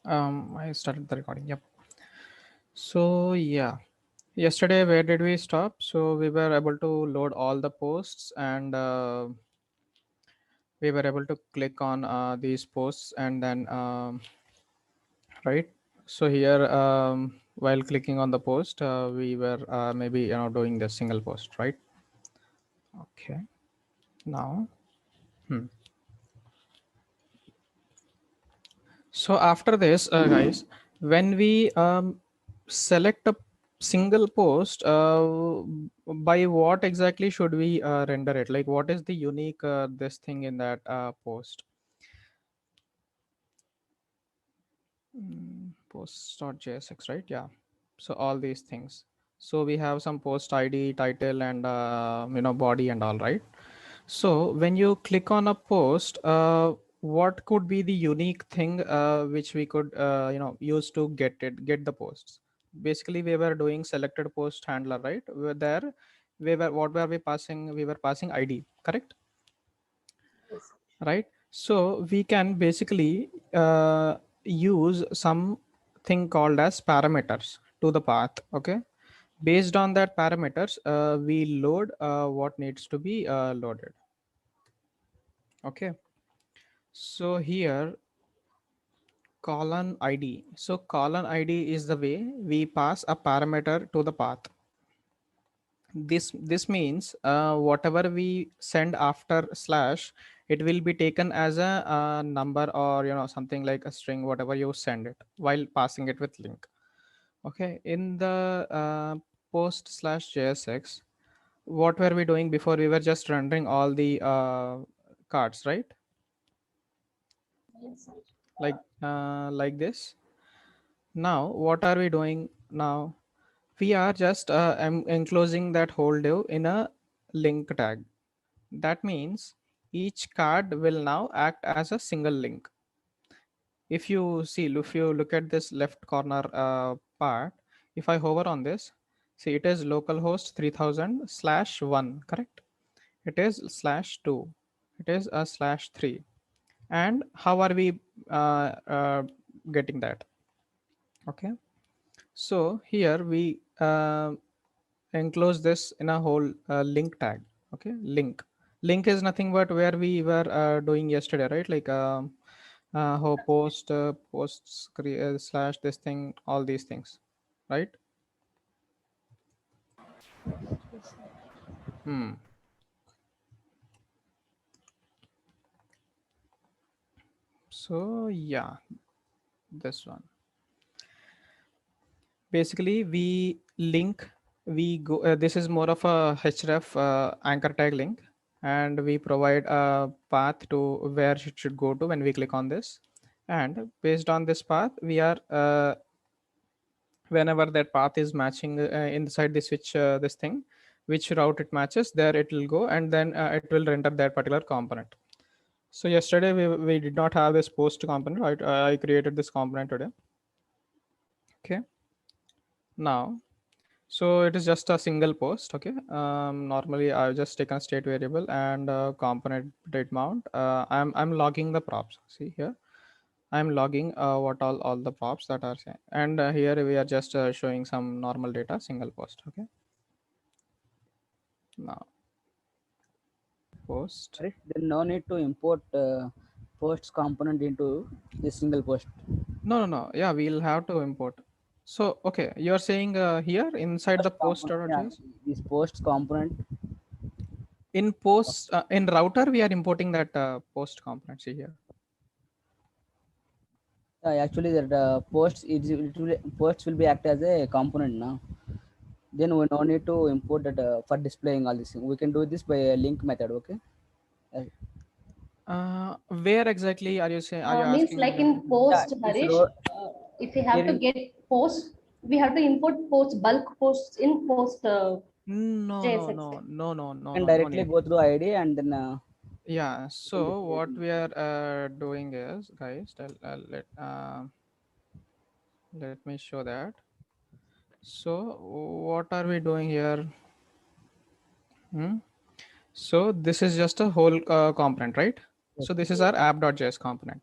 I started the recording. Yep. So yeah, yesterday where did we stop? So we were able to load all the posts, and we were able to click on these posts, and then right. So here, while clicking on the post, we were maybe doing the single post, right? Okay. Now, so after this, guys, when we select a single post, by what exactly should we render it? Like, what is the unique this thing in that post? Posts.jsx, right? Yeah. So all these things. So we have some post ID, title, and body and all, right? So when you click on a post, what could be the unique thing which we could use to get the posts? Basically, we were doing selected post handler, right? We were there. We were what were we passing? We were passing ID, correct? Right. So we can basically use something called as parameters to the path. Okay. Based on that parameters, we load what needs to be loaded. Okay. So here colon id, so colon id is the way we pass a parameter to the path. This means whatever we send after slash, it will be taken as a number, or something like a string, whatever you send it while passing it with link. Okay, in the post slash jsx, what were we doing before? We were just rendering all the cards, right? Like this. Now what are we doing now? We are just enclosing that whole div in a link tag. That means each card will now act as a single link. If you see, if you look at this left corner part, if I hover on this, see it is localhost 3000 slash 1, correct? It is slash 2, it is a slash 3. And how are we getting that? Okay, so here we enclose this in a whole link tag. Okay, link is nothing but where we were doing yesterday, right? Like how posts slash this thing, all these things, right? Hmm. So yeah, this one. Basically we link, we go this is more of a href anchor tag link, and we provide a path to where it should go to when we click on this. And based on this path, we are whenever that path is matching inside the switch, this thing, which route it matches, there it will go, and then it will render that particular component. So yesterday we did not have this post component, right? I created this component today. Okay, now, so it is just a single post. Okay, normally I've just taken a state variable and component date mount. I'm logging the props. See here, I'm logging all the props that are saying, and here we are just showing some normal data, single post. Okay, now post. There is then no need to import posts component into this single post. No. Yeah, we'll have to import. So okay, you're saying here inside the Post post component, yeah, .js. this posts component. In post in router we are importing that post component. See here. Actually, that posts will be act as a component now. Then we no need to import that for displaying all this thing. We can do this by a link method. Okay. Uh, Where exactly are you saying? Are you Means asking like that? in yeah, post, this Harish, row if we have here to in get posts, we have to import posts, bulk posts in post No, no, JSX. no, no, no, you no, can no, no directly need. go through ID and then Yeah. you can So display it what in. we are doing is, guys, let me show that. So what are we doing here? Hmm? So this is just a whole component, right? Yes. So this is our app.js component.